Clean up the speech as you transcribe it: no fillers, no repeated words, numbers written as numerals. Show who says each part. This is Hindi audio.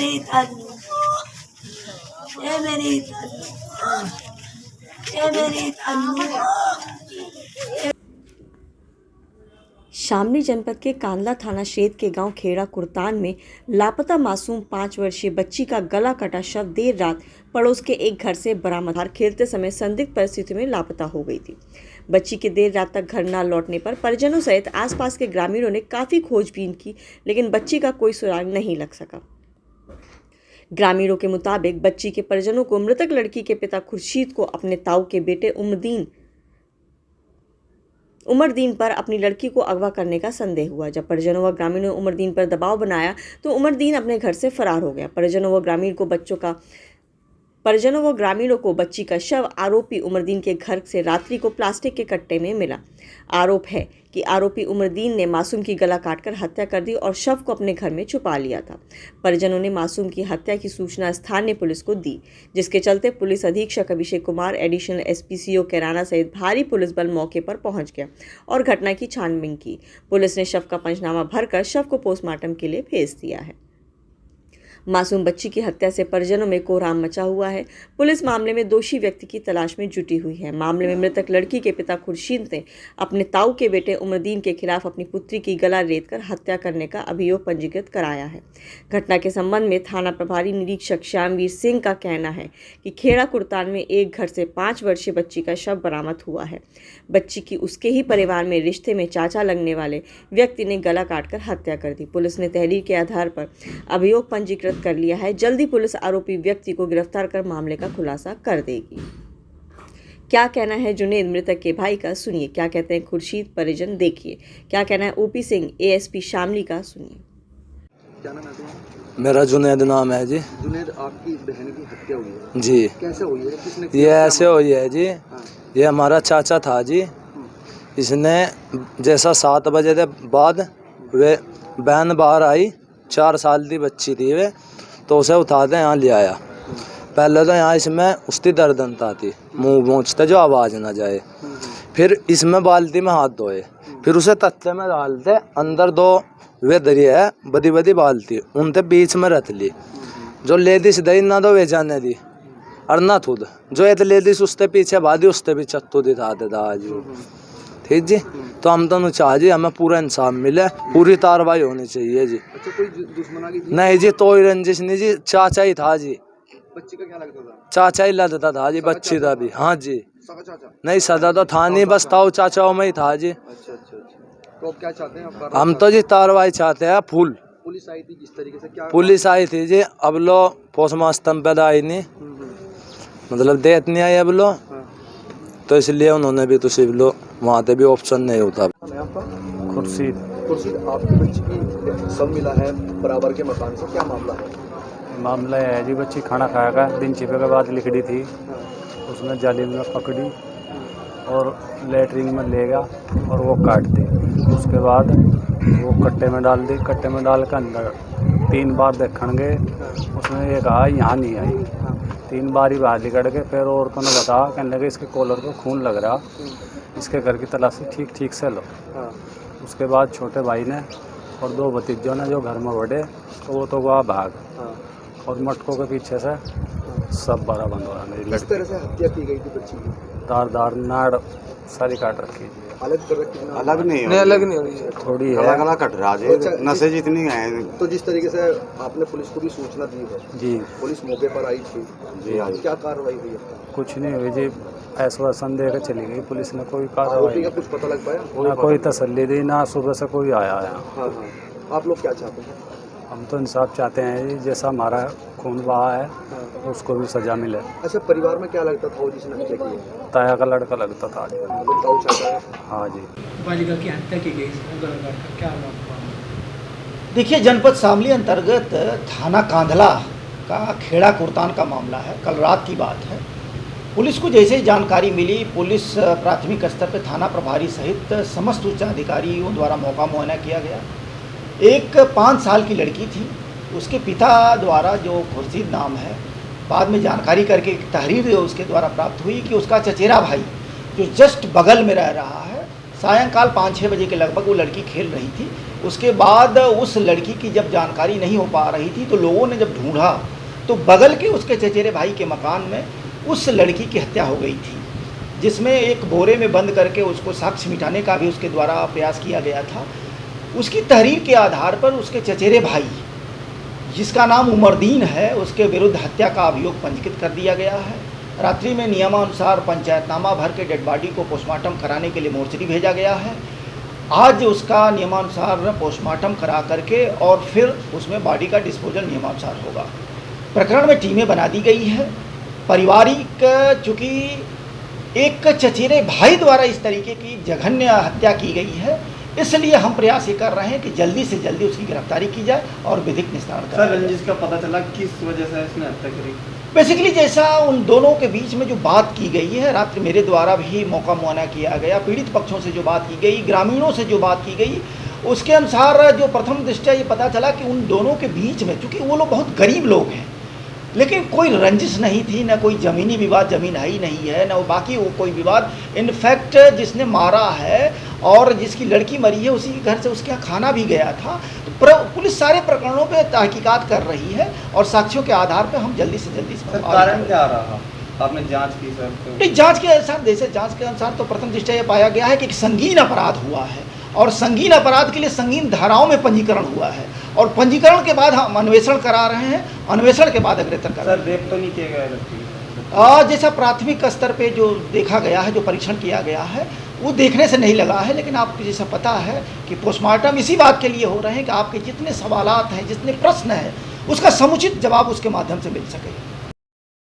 Speaker 1: मेरी तन्नू, ये मेरी तन्नू, ये मेरी तन्नू।
Speaker 2: शामली जनपद के कांदला थाना क्षेत्र के गांव खेड़ा कुर्तान में लापता मासूम 5 वर्षीय बच्ची का गला कटा शव देर रात पड़ोस के एक घर से बरामद। बाहर खेलते समय संदिग्ध परिस्थिति में लापता हो गई थी। बच्ची के देर रात तक घर न लौटने पर परिजनों सहित आसपास के ग्रामीणों ने काफी खोजबीन की, लेकिन बच्ची का कोई सुराग नहीं लग सका। ग्रामीणों के मुताबिक बच्ची के परिजनों को मृतक लड़की के पिता खुर्शीद को अपने ताऊ के बेटे उमरदीन पर अपनी लड़की को अगवा करने का संदेह हुआ। जब परिजनों व ग्रामीणों ने उमरदीन पर दबाव बनाया तो उमरदीन अपने घर से फरार हो गया। परिजनों व ग्रामीणों को बच्ची का शव आरोपी उमरदीन के घर से रात्रि को प्लास्टिक के कट्टे में मिला। आरोप है कि आरोपी उमरदीन ने मासूम की गला काटकर हत्या कर दी और शव को अपने घर में छुपा लिया था। परिजनों ने मासूम की हत्या की सूचना स्थानीय पुलिस को दी, जिसके चलते पुलिस अधीक्षक अभिषेक कुमार, एडिशनल एसपी कैराना सहित भारी पुलिस बल मौके पर पहुंच गया और घटना की छानबीन की। पुलिस ने शव का पंचनामा भरकर शव को पोस्टमार्टम के लिए भेज दिया है। मासूम बच्ची की हत्या से परिजनों में कोहराम मचा हुआ है। पुलिस मामले में दोषी व्यक्ति की तलाश में जुटी हुई है। मामले में मृतक लड़की के पिता खुर्शीद ने अपने ताऊ के बेटे उमरदीन के खिलाफ अपनी पुत्री की गला रेतकर हत्या करने का अभियोग पंजीकृत कराया है। घटना के संबंध में थाना प्रभारी निरीक्षक श्यामवीर सिंह का कहना है कि खेड़ा कुर्तान में एक घर से 5 वर्षीय बच्ची का शव बरामद हुआ है। बच्ची की उसके ही परिवार में रिश्ते में चाचा लगने वाले व्यक्ति ने गला काटकर हत्या कर दी। पुलिस ने तहरीर के आधार पर अभियोग पंजीकृत कर लिया है। जल्दी पुलिस आरोपी व्यक्ति को गिरफ्तार कर मामले का खुलासा कर देगी। क्या कहना है जुनेद मृतक के भाई का, सुनिए। क्या कहते हैं खुर्शीद परिजन, देखिए। क्या कहना है ओपी सिंह एएसपी शामली का, सुनिए।
Speaker 3: क्या नाम है तुम्हारा?
Speaker 4: मेरा जुनेद नाम है जी।
Speaker 3: जुनेद, आपकी बहन की हत्या हुई है
Speaker 4: जी।
Speaker 3: कैसे हुई है? किसने
Speaker 4: ये ऐसे हुई है जी।
Speaker 3: हाँ।
Speaker 4: ये हमारा चाचा था जी। इसने जैसा 7 बजे के बाद वे बहन बाहर आई, 4 साल की बच्ची थी वे, तो उसे उठा दे यहाँ ले आया। पहले तो यहाँ इसमें उसकी दर्दनता थी, मुंह पहुँचते जो आवाज़ ना जाए। फिर इसमें बाल्टी में हाथ धोए, फिर उसे तख्ते में डालते, अंदर 2 वे दरिया है बदी बदी बाल्टी, उनते बीच में रख ली। जो लेडीज दही ना दो वे जाने दी और ना खुद जो एक लेडीज उसके पीछे भादी उससे भी चत्तू दिखाते था आज। ठीक जी। तो हम दोनों चाह जी हमें पूरा इंसाफ मिले, पूरी कार्रवाई होनी चाहिए जी।
Speaker 3: अच्छा, कोई दुश्मनी थी?
Speaker 4: नहीं जी, कोई रंजिश नहीं जी, चाचा ही था जी।
Speaker 3: बच्ची का क्या लगता था?
Speaker 4: चाचा ही लगता था जी बच्ची का भी। हाँ जी।
Speaker 3: सगा चाचा?
Speaker 4: नहीं, सदा तो था नहीं, बस ताऊ चाचाओं में ही था जी।
Speaker 3: अच्छा अच्छा अच्छा। तो अब क्या चाहते हैं आप?
Speaker 4: हम तो जी कार्रवाई चाहते हैं फुल।
Speaker 3: पुलिस आई थी किस तरीके से? क्या
Speaker 4: पुलिस आई थी जी, अब लो पोस्टमास्टम पैदा आई नहीं, मतलब डेट नहीं आई अब लो,
Speaker 3: हाँ।
Speaker 4: तो इसलिए उन्होंने भी तो सिर्फ लो वहाँ पे भी ऑप्शन नहीं होता।
Speaker 3: खुर्शीद, आपकी बच्ची की सब मिला है बराबर के मकान से, क्या मामला है?
Speaker 5: मामला है जी, बच्ची खाना खाएगा, दिन छिपे के बाद लिखड़ी थी, उसने जाली में पकड़ी और लेटरिन में ले गया और वो काट दी। उसके बाद वो कट्टे में डाल दी, कट्टे में डाल कर अंदर 3 बार देखण गए, उसने ये कहा यहाँ नहीं आई। 3 बार ही बाहर निकल के फिर औरतों ने बताया, कहने लगे इसके कॉलर को खून लग रहा, इसके घर की तलाशी ठीक से लो। उसके बाद छोटे भाई ने और 2 भतीजों ने जो घर में बढ़े तो वो तो वहाँ भाग, और मटकों के पीछे से सब बारह बंद हो रहा।
Speaker 3: किस तरह से हत्या की गई थी बच्ची की?
Speaker 5: दार नाड़ सारी काट रखी है।
Speaker 3: अलग कर रखी?
Speaker 6: अलग नहीं हो रही है,
Speaker 5: थोड़ी है,
Speaker 6: अलग कट रहा है।
Speaker 3: अच्छा,
Speaker 6: नशे जितनी है।
Speaker 3: तो जिस तरीके से आपने पुलिस को भी सूचना दी है
Speaker 5: जी,
Speaker 3: पुलिस मौके पर आई थी
Speaker 6: जी हाँ।
Speaker 3: क्या कार्रवाई हुई है?
Speaker 5: कुछ नहीं हुई जी, आश्वासन दे के चली गई पुलिस ने, कोई
Speaker 3: आरोपी
Speaker 5: कार्रवाई
Speaker 3: का कुछ पता लग पाया?
Speaker 5: ना, कोई तसल्ली दी ना, सुबह से कोई आया है।
Speaker 3: हाँ हाँ। आप लोग क्या चाहते हैं?
Speaker 5: हम तो इंसाफ चाहते हैं जी, जैसा हमारा खून बहा है उसको भी सजा मिले।
Speaker 3: अच्छा, परिवार में क्या लगता था वो जिसने हत्या की है?
Speaker 5: ताया का लड़का लगता था जी।
Speaker 3: मतलब ताऊ चाचा है?
Speaker 5: हाँ जी।
Speaker 7: बालिका की हत्या की गई, क्या मामला?
Speaker 8: देखिए, जनपद शामली अंतर्गत थाना कांधला का खेड़ा कुर्तान का मामला है। कल रात की बात है। पुलिस को जैसे ही जानकारी मिली, पुलिस प्राथमिक स्तर पर थाना प्रभारी सहित समस्त उच्च अधिकारियों द्वारा मौका मुआयना किया गया। एक 5 साल की लड़की थी, उसके पिता द्वारा जो खुर्शीद नाम है, बाद में जानकारी करके एक तहरीर उसके द्वारा प्राप्त हुई कि उसका चचेरा भाई जो जस्ट बगल में रह रहा है, सायंकाल 5-6 बजे के लगभग वो लड़की खेल रही थी, उसके बाद उस लड़की की जब जानकारी नहीं हो पा रही थी तो लोगों ने जब ढूंढा तो बगल के उसके चचेरे भाई के मकान में उस लड़की की हत्या हो गई थी, जिसमें एक बोरे में बंद करके उसको साक्ष्य मिटाने का भी उसके द्वारा प्रयास किया गया था। उसकी तहरीर के आधार पर उसके चचेरे भाई, जिसका नाम उमरदीन है, उसके विरुद्ध हत्या का अभियोग पंजीकृत कर दिया गया है। रात्रि में नियमानुसार पंचायतनामा भर के डेड बॉडी को पोस्टमार्टम कराने के लिए मोर्चरी भेजा गया है। आज उसका नियमानुसार पोस्टमार्टम करा करके और फिर उसमें बॉडी का डिस्पोजल नियमानुसार होगा। प्रकरण में टीमें बना दी गई है। पारिवारिक, चूँकि एक चचेरे भाई द्वारा इस तरीके की जघन्य हत्या की गई है, इसलिए हम प्रयास ये कर रहे हैं कि जल्दी से जल्दी उसकी गिरफ्तारी की जाए और विधिक निस्तारण करें।
Speaker 9: सर, रंजिश का पता चला किस वजह से इसने हत्या करी?
Speaker 8: बेसिकली जैसा उन दोनों के बीच में जो बात की गई है, रात्रि मेरे द्वारा भी मौका मुआयना किया गया, पीड़ित पक्षों से जो बात की गई, ग्रामीणों से जो बात की गई, उसके अनुसार जो प्रथम दृष्टया ये पता चला कि उन दोनों के बीच में, चूँकि वो लोग बहुत गरीब लोग हैं, लेकिन कोई रंजिश नहीं थी, न कोई ज़मीनी विवाद, ज़मीन है ही नहीं है, न बाकी वो कोई विवाद। इनफैक्ट जिसने मारा है और जिसकी लड़की मरी है उसी के घर से उसके यहाँ खाना भी गया था। तो पुलिस सारे प्रकरणों पे तहकीकात कर रही है और साक्ष्यों के आधार पे हम जल्दी से जल्दी
Speaker 9: सर, कारण क्या रहा? आपने जांच की सर?
Speaker 8: नहीं, जांच के अनुसार, जैसे जांच के अनुसार तो प्रथम दृष्टया ये पाया गया है कि एक संगीन अपराध हुआ है और संगीन अपराध के लिए संगीन धाराओं में पंजीकरण हुआ है और पंजीकरण के बाद हम अन्वेषण करा रहे हैं, अन्वेषण के बाद अग्रतर कर रहे हैं।
Speaker 9: सर, रेप तो नहीं किया गया लड़की?
Speaker 8: जैसा प्राथमिक स्तर पे जो देखा गया है, जो परीक्षण किया गया है, वो देखने से नहीं लगा है, लेकिन आपको जैसा पता है कि पोस्टमार्टम इसी बात के लिए हो रहे हैं कि आपके जितने सवालात हैं, जितने प्रश्न हैं, उसका समुचित जवाब उसके माध्यम से मिल सके।